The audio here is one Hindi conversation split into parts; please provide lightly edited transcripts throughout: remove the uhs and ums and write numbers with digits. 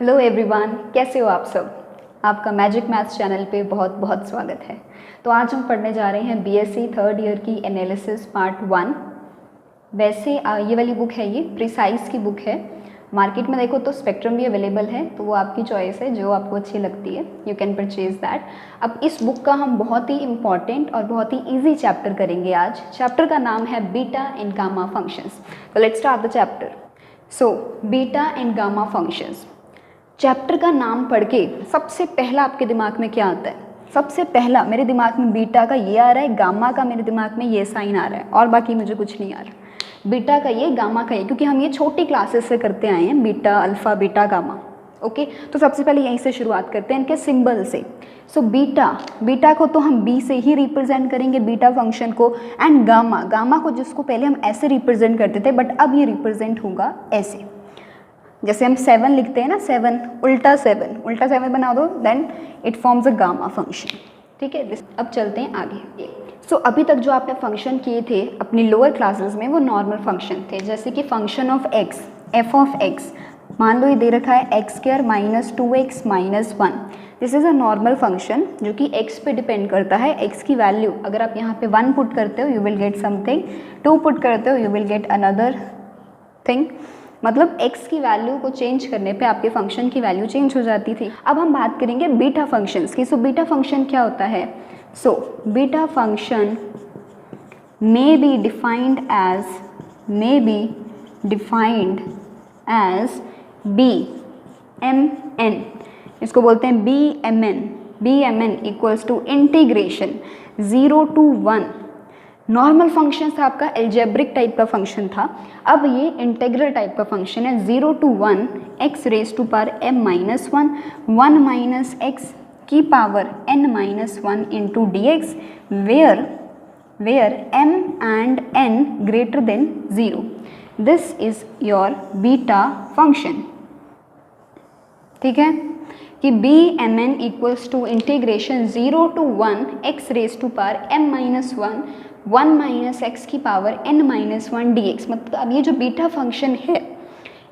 हेलो एवरीवन, कैसे हो आप सब। आपका मैजिक मैथ्स चैनल पे बहुत बहुत स्वागत है। तो आज हम पढ़ने जा रहे हैं बीएससी थर्ड ईयर की एनालिसिस पार्ट 1। वैसे ये वाली बुक है, ये प्रिसाइज की बुक है। मार्केट में देखो तो स्पेक्ट्रम भी अवेलेबल है, तो वो आपकी चॉइस है, जो आपको अच्छी लगती है यू कैन परचेज दैट। अब इस बुक का हम बहुत ही इंपॉर्टेंट और बहुत ही ईजी चैप्टर करेंगे आज। चैप्टर का नाम है बीटा एंड गामा फंक्शंस। तो let's start the chapter. So beta and gamma functions, chapter का नाम पढ़ के सबसे पहला आपके दिमाग में क्या आता है? सबसे पहला मेरे दिमाग में बीटा का ये आ रहा है, गामा का मेरे दिमाग में ये साइन आ रहा है, और बाकी मुझे कुछ नहीं आ रहा। बीटा का ये, गामा का ये, क्योंकि हम ये छोटी क्लासेस से करते आए हैं, beta, alpha, beta, gamma. Okay, तो सबसे पहले यहीं से शुरुआत करते हैं, इनके सिंबल से। सो बीटा को तो हम बी से ही रिप्रेजेंट करेंगे, बीटा फंक्शन को। एंड गामा को, जिसको पहले हम ऐसे रिप्रेजेंट करते थे, बट अब ये रिप्रेजेंट होगा ऐसे। जैसे हम 7 लिखते हैं ना, 7 उल्टा 7 बना दो, then it forms a gamma function. ठीक है, अब चलते हैं आगे। सो अभी तक जो आपने फंक्शन किए थे अपनी लोअर क्लासेस में, वो नॉर्मल फंक्शन थे, जैसे कि function of x, F of x. मान लो ये दे रखा है x square minus 2x minus 1। This is a normal function जो कि x पे डिपेंड करता है। x की वैल्यू अगर आप यहाँ पे 1 पुट करते हो, you will get something, 2 put करते हो, you will get another thing. मतलब x की वैल्यू को चेंज करने पे आपके फंक्शन की वैल्यू चेंज हो जाती थी। अब हम बात करेंगे बीटा फंक्शंस की। सो बीटा फंक्शन क्या होता है? So beta function may be defined as BMN। इसको बोलते हैं BMN equals to integration 0 to 1। Normal function था आपका, एल्जेब्रिक टाइप का फंक्शन था। अब ये इंटेग्रल टाइप का फंक्शन है, 0 to 1 x raise to power m minus 1 minus x की power n minus 1 into dx, where m and n greater than 0। This is your beta function. ठीक है, कि BMN equals to integration 0 to 1 x raise to power m minus 1 minus x की पावर n माइनस 1 dx। मतलब अब ये जो बीटा फंक्शन है,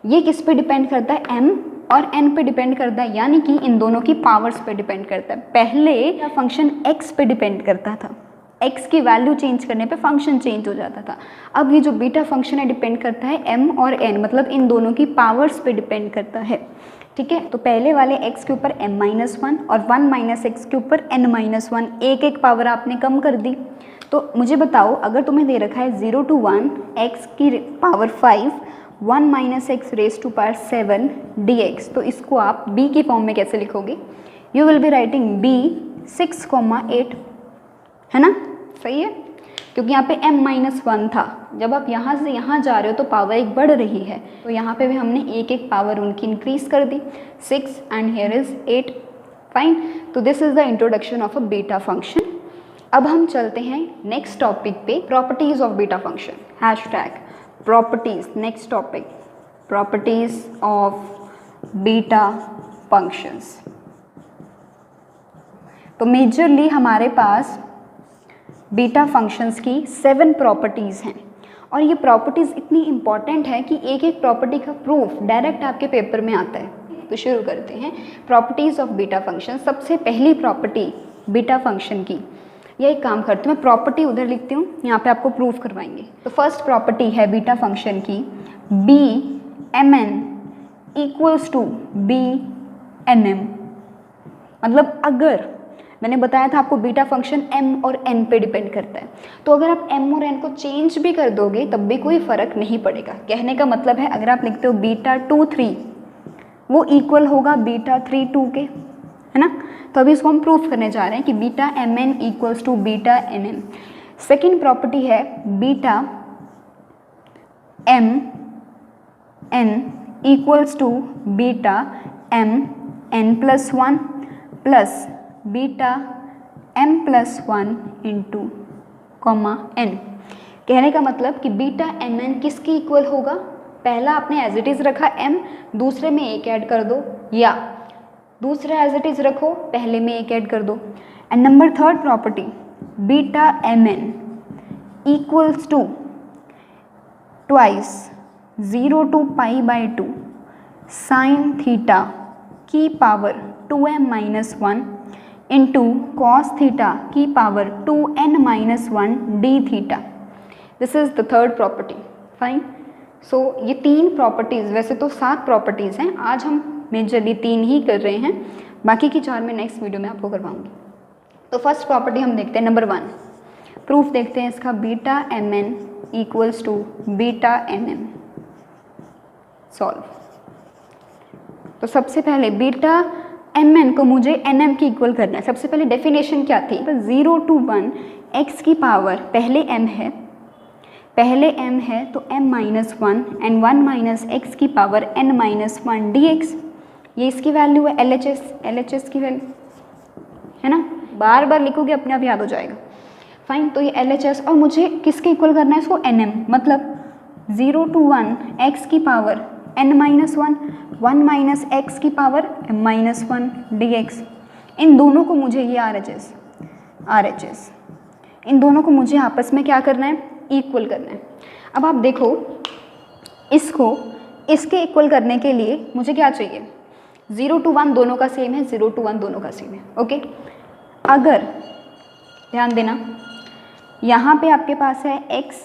ये किस पे डिपेंड करता है? m और n पे डिपेंड करता है, यानी कि इन दोनों की पावर्स पे डिपेंड करता है। पहले फंक्शन x पे डिपेंड करता था, x की वैल्यू चेंज करने पे फंक्शन चेंज हो जाता था। अब ये जो बीटा फंक्शन है डिपेंड करता है m और n, मतलब इन दोनों की पावर्स पे डिपेंड करता है। ठीक है, तो पहले वाले x के ऊपर m माइनस 1 और 1 माइनस एक्स के ऊपर n माइनस 1, एक पावर आपने कम कर दी। तो मुझे बताओ, अगर तुम्हें दे रखा है 0 to 1 x की power 5 1 minus x raise to power 7 dx, तो इसको आप b की फॉर्म में कैसे लिखोगे? You will be writing b 6,8, है ना? सही है, क्योंकि यहाँ पे m माइनस 1 था। जब आप यहाँ से यहाँ जा रहे हो तो पावर एक बढ़ रही है, तो यहाँ पे भी हमने एक पावर उनकी इंक्रीज कर दी, 6 एंड हियर इज 8। फाइन, तो this is the introduction of a beta function. अब हम चलते हैं नेक्स्ट टॉपिक पे, properties of beta function. Hashtag properties, next topic properties of beta functions. तो मेजरली हमारे पास बीटा फंक्शंस की 7 प्रॉपर्टीज़ हैं, और ये प्रॉपर्टीज़ इतनी इंपॉर्टेंट है कि एक प्रॉपर्टी का प्रूफ डायरेक्ट आपके पेपर में आता है। तो शुरू करते हैं प्रॉपर्टीज़ ऑफ बीटा फंक्शन। सबसे पहली प्रॉपर्टी बीटा फंक्शन की, ये एक काम करती हूँ, मैं प्रॉपर्टी उधर लिखती हूँ, यहाँ पे आपको प्रूफ करवाएंगे। तो फर्स्ट प्रॉपर्टी है बीटा फंक्शन की, BMN इक्वल्स टू BNM। मतलब अगर मैंने बताया था आपको बीटा फंक्शन m और n पे डिपेंड करता है, तो अगर आप m और n को चेंज भी कर दोगे तब भी कोई फ़र्क नहीं पड़ेगा। कहने का मतलब है, अगर आप लिखते हो बीटा 2 3, वो इक्वल होगा बीटा 3 2 के, है ना? तो अभी इसको हम प्रूफ करने जा रहे हैं कि beta mn equals to beta nm। Second property है beta mn equals to beta mn plus 1 plus beta m plus 1 into comma n। कहने का मतलब कि बीटा mn किसकी इक्वल होगा? पहला आपने एज इट इज़ रखा m, दूसरे में एक ऐड कर दो, या दूसरा एज इट इज़ रखो, पहले में एक ऐड कर दो। And number third property, beta mn equals to twice 0 to pi by 2 sin theta की power 2m minus 1 into cos theta की power 2n minus 1 d theta. This is the third property. Fine. So ये 3 प्रॉपर्टीज़, वैसे तो 7 प्रॉपर्टीज़ हैं, आज हम मेजरली 3 ही कर रहे हैं, बाकी की 4 मैं नेक्स्ट वीडियो में आपको करवाऊंगी। तो फर्स्ट प्रॉपर्टी हम देखते हैं, नंबर 1 प्रूफ देखते हैं इसका, beta M N equals to beta N M. Solve. तो सबसे पहले बीटा एम एन को मुझे एन एम की इक्वल करना है। सबसे पहले डेफिनेशन क्या थी, 0 to 1 एक्स की पावर, पहले m है तो m minus 1 and 1 minus x की पावर n माइनस 1 dx। ये इसकी वैल्यू है, LHS की वैल्यू है ना, बार बार लिखोगे अपने आप याद हो जाएगा। फाइन। तो ये LHS, और मुझे किसके इक्वल करना है इसको, NM, मतलब 0 to 1 एक्स की power n minus 1, 1 minus x की पावर m माइनस 1 dx। इन दोनों को मुझे, ये RHS, इन दोनों को मुझे आपस में क्या करना है, इक्वल करना है। अब आप देखो, इसको इसके इक्वल करने के लिए मुझे क्या चाहिए, 0 to 1 दोनों का सेम है, 0 to 1 दोनों का सेम है। ओके, अगर ध्यान देना, यहाँ पे आपके पास है x,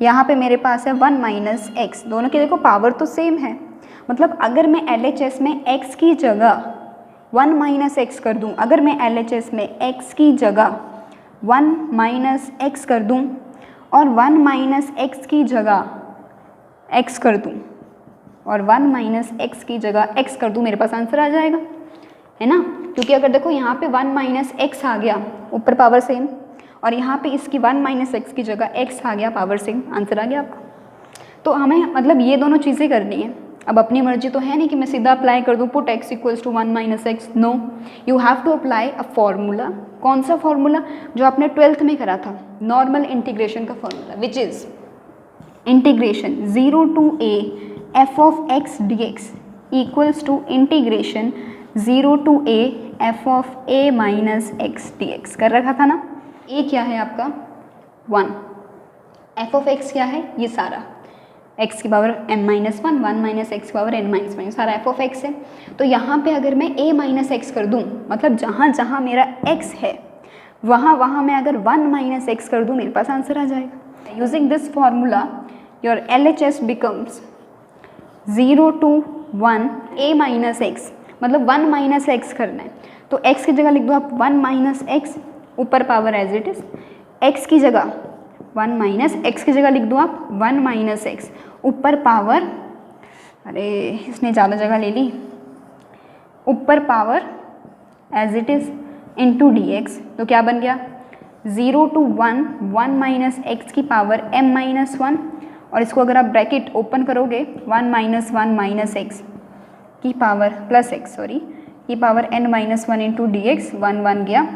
यहाँ पे मेरे पास है 1 माइनस एक्स, दोनों की देखो पावर तो सेम है, मतलब अगर मैं LHS में x की जगह 1 माइनस एक्स कर दूँ, अगर मैं LHS में x की जगह 1 माइनस एक्स कर दूँ और 1 माइनस एक्स की जगह x कर दूँ और 1 माइनस एक्स की जगह x कर दूँ, मेरे पास आंसर आ जाएगा, है ना। क्योंकि अगर देखो यहाँ पे 1 माइनस एक्स आ गया, ऊपर पावर सेम, और यहाँ पे इसकी 1 माइनस एक्स की जगह x आ गया, पावर सेम, आंसर आ गया आपका। तो हमें मतलब ये दोनों चीज़ें करनी है। अब अपनी मर्जी तो है नहीं कि मैं सीधा अप्लाई कर दूँ put x equals to 1 minus x, no, you have to apply a formula. कौन सा फॉर्मूला, जो आपने 12th में करा था, नॉर्मल इंटीग्रेशन का formula, which is integration 0 to a f of x dx equals to integration 0 to a f of a minus x dx कर रखा था ना। a क्या है आपका 1, f of x क्या है, ये सारा x की power m minus 1, 1 minus x की पावर n माइनस 1, सारा f of x है। तो यहाँ पे अगर मैं a माइनस एक्स कर दूँ, मतलब जहाँ जहाँ मेरा x है वहाँ वहाँ मैं अगर 1 माइनस एक्स कर दूँ, मेरे पास आंसर आ जाएगा। Using this formula your LHS becomes 0 to 1 a minus x, मतलब 1 माइनस एक्स करना है तो x की जगह लिख दो आप 1 माइनस एक्स, ऊपर power as it is, x की जगह 1 माइनस एक्स की जगह लिख दो आप 1 माइनस एक्स, ऊपर पावर, अरे इसने ज़्यादा जगह ले ली, ऊपर power as it is into dx। तो क्या बन गया 0 to 1 1 माइनस एक्स की पावर m माइनस 1, और इसको अगर आप ब्रैकेट ओपन करोगे 1 माइनस 1 माइनस एक्स की पावर प्लस एक्स, सॉरी, की power n minus 1 into dx, 1 1 गया।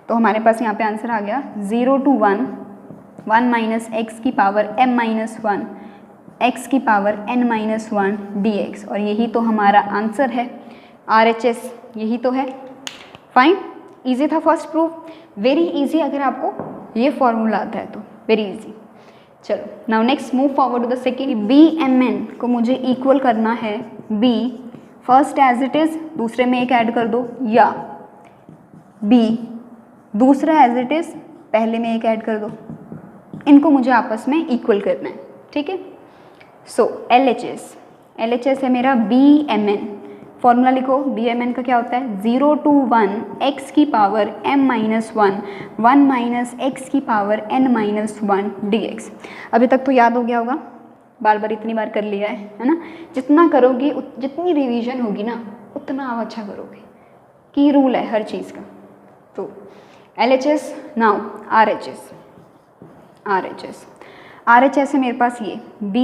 तो हमारे पास यहाँ पे आंसर आ गया 0 to 1 1 माइनस एक्स की पावर m माइनस 1 एक्स की पावर n माइनस 1 dx, और यही तो हमारा आंसर है, RHS यही तो है। फाइन, इजी था फर्स्ट प्रूफ, वेरी इजी अगर आपको ये फॉर्मूला आता है तो, वेरी इजी। चलो now next move forward to the second, BMN को मुझे इक्वल करना है B, first as it is, दूसरे में एक ऐड कर दो, या B दूसरा एज इट इज़, पहले में एक ऐड कर दो, इनको मुझे आपस में इक्वल करना है, ठीक है। सो LHS है मेरा BMN, फॉर्मूला लिखो, BMN का क्या होता है 0 to 1 x की power m minus 1, 1 minus x की पावर n माइनस 1 dx। अभी तक तो याद हो गया होगा, बार बार इतनी बार कर लिया है ना। जितना करोगे, जितनी रिवीजन होगी ना, उतना आप अच्छा करोगे, की रूल है हर चीज़ का। तो LHS, नाउ RHS है मेरे पास ये B।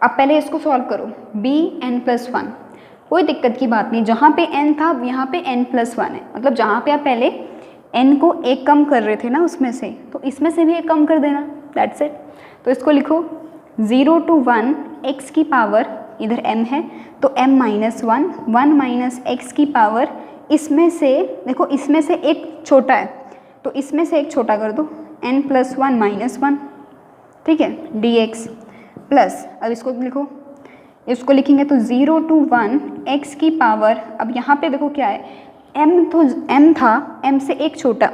अब पहले इसको सॉल्व करो, BN+1, कोई दिक्कत की बात नहीं, जहाँ पे n था यहाँ पे n+1 है, मतलब जहाँ पे आप पहले n को एक कम कर रहे थे ना उसमें से, तो इसमें से भी एक कम कर देना, दैट्स इट। तो इसको लिखो 0 to 1 x की पावर, इधर m है तो m माइनस 1, 1 माइनस एक्स की पावर, इसमें से देखो, इसमें से एक छोटा है तो इसमें से एक छोटा कर दो, n+1 माइनस 1, ठीक है, dx प्लस, अब इसको लिखो इसको लिखेंगे तो 0 to 1 x की पावर, अब यहाँ पे देखो क्या है, m तो m था, m से एक छोटा,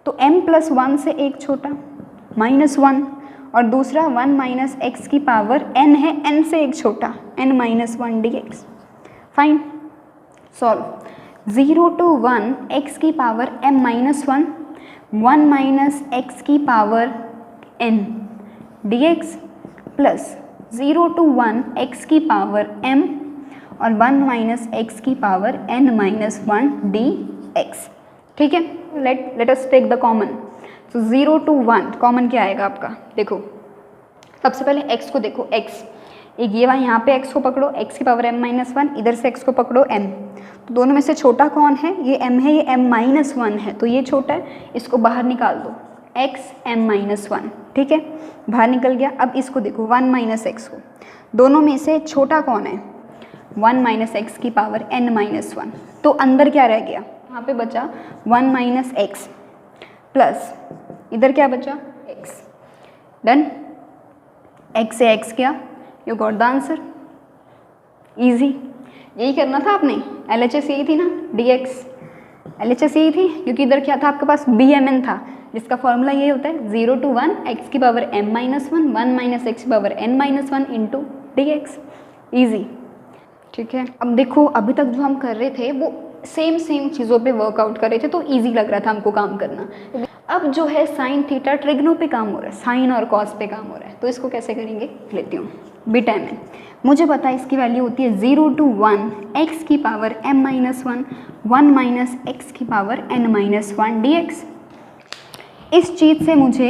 तो m प्लस 1 से एक छोटा -1, और दूसरा 1 माइनस एक्स की पावर n है, n से एक छोटा n minus 1 dx। Fine, solve. 0 to 1 x की power m minus 1, 1 minus x की power n dx plus 0 to 1 x की पावर m और 1 माइनस एक्स की पावर n माइनस 1 dx। ठीक है, let us take the common. तो 0 to 1 कॉमन क्या आएगा आपका, देखो सबसे पहले x को देखो, x एक ये वहाँ यहाँ पे x को पकड़ो, x की पावर m माइनस 1, इधर से x को पकड़ो m, तो दोनों में से छोटा कौन है, ये m है, ये m माइनस 1 है, तो ये छोटा है, इसको बाहर निकाल दो, x m माइनस 1, ठीक है, बाहर निकल गया। अब इसको देखो 1 माइनस एक्स को, दोनों में से छोटा कौन है, 1 माइनस एक्स की पावर n माइनस 1, तो अंदर क्या रह गया, यहाँ पे बचा 1 माइनस एक्स प्लस इधर क्या बचा x। डन, x से x क्या, you got the answer, easy. यही करना था आपने, LHS यही थी ना, dx LHS यही थी, क्योंकि इधर क्या था आपके पास BMN था, जिसका फॉर्मूला ये होता है 0 to 1 x की power m minus 1, 1 minus x की power n minus 1 into dx, easy. ठीक है, अब देखो अभी तक जो हम कर रहे थे वो सेम चीज़ों पे वर्कआउट कर रहे थे, तो इजी लग रहा था हमको काम करना। अब जो है साइन थीटा ट्रिग्नो पे काम हो रहा है, साइन और कॉस पे काम हो रहा है, तो इसको कैसे करेंगे, लेती हूँ बीटा एम एन। मुझे पता है इसकी वैल्यू होती है 0 to 1 x की power m minus 1, 1 minus x की पावर n माइनस 1 dx। इस चीज़ से मुझे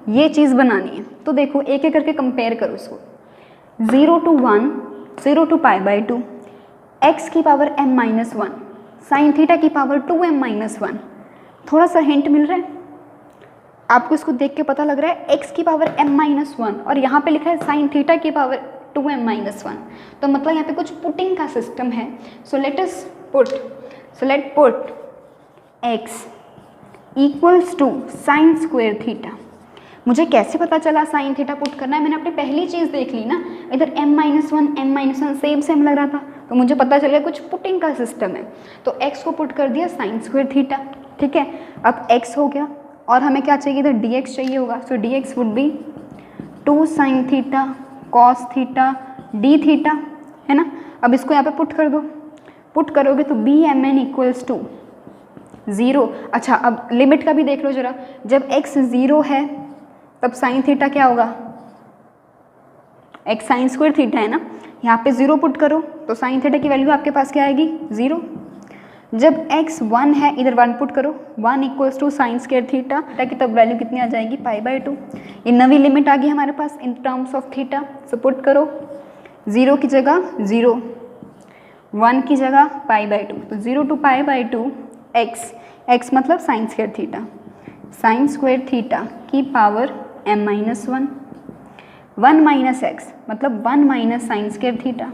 ये चीज़ बनानी है, तो देखो एक एक करके कंपेयर करो इसको। 0 to 1, 0 to pi by 2, x की power m minus 1, sine theta की पावर 2m माइनस 1। थोड़ा सा हिंट मिल रहा है आपको, इसको देख के पता लग रहा है x की पावर m माइनस 1 और यहाँ पे लिखा है साइन थीटा की पावर 2m माइनस 1, तो मतलब यहाँ पे कुछ पुटिंग का सिस्टम है। So let put x equals to sine square theta. मुझे कैसे पता चला साइन थीटा पुट करना है, मैंने अपनी पहली चीज़ देख ली ना, इधर m माइनस 1 सेम लग रहा था, तो मुझे पता चल गया कुछ पुटिंग का सिस्टम है, तो x को पुट कर दिया साइन स्क्वायर थीटा। ठीक है, अब x हो गया और हमें क्या चाहिए, इधर dx चाहिए होगा, सो dx would be 2 sine theta cos theta d theta, है ना। अब इसको यहाँ पे पुट कर दो, पुट करोगे तो B M N equals to 0। अच्छा, अब लिमिट का भी देख लो जरा, जब x 0 है तब साइन थीटा क्या होगा, x साइन स्क्वायर थीटा है ना, यहाँ पे 0 पुट करो तो साइन थीटा की वैल्यू आपके पास क्या आएगी, 0। जब x 1 है, इधर 1 पुट करो, 1 equals to sine square theta की तब वैल्यू कितनी आ जाएगी, पाई बाई 2। ये नवी लिमिट आ गई हमारे पास in terms of theta. So put करो 0 की जगह 0, 1 की जगह पाई बाई 2, तो 0 to पाई बाई 2 x मतलब sine square theta, sine square theta की power m minus 1, 1 minus x मतलब 1 माइनस साइन स्क्वायर थीटा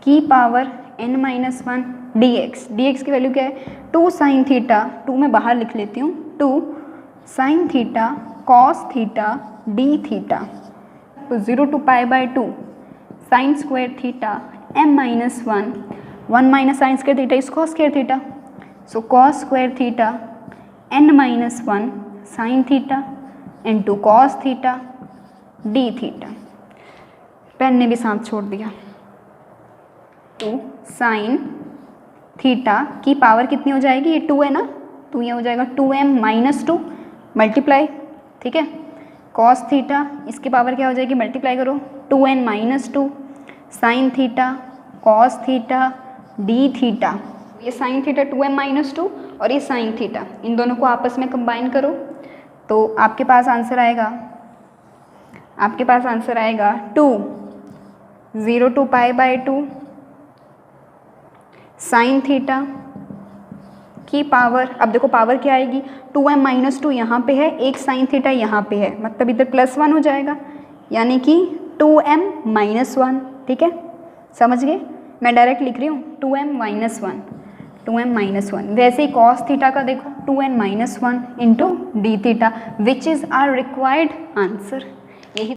की power n minus 1 dx। dx की वैल्यू क्या है, 2 साइन थीटा, 2 मैं बाहर लिख लेती हूँ, 2 sine theta cos theta d theta, तो 0 to pi by 2 sine square theta m minus 1, 1 minus sine square theta is cos square theta, so cos square theta n minus 1 sine theta into cos theta d theta. Pen ने भी साथ छोड़ दिया, तो साइन थीटा की पावर कितनी हो जाएगी, ये 2 है ना, तो ये हो जाएगा 2m माइनस 2 मल्टीप्लाई, ठीक है, कॉस थीटा इसकी पावर क्या हो जाएगी, मल्टीप्लाई करो 2n minus 2 sine theta cos theta d theta. ये साइन थीटा 2m माइनस 2 और ये साइन थीटा, इन दोनों को आपस में कंबाइन करो तो आपके पास आंसर आएगा 2 0 to pi by 2 sine theta की पावर, अब देखो पावर क्या आएगी, 2m माइनस 2 यहाँ पे है, एक साइन थीटा यहाँ पे है, मतलब इधर प्लस 1 हो जाएगा, यानी कि 2m माइनस 1। ठीक है, समझ गए, मैं डायरेक्ट लिख रही हूँ 2m माइनस 1, 2m माइनस 1। वैसे ही कॉस थीटा का देखो 2n minus 1 into d theta, which is our required answer.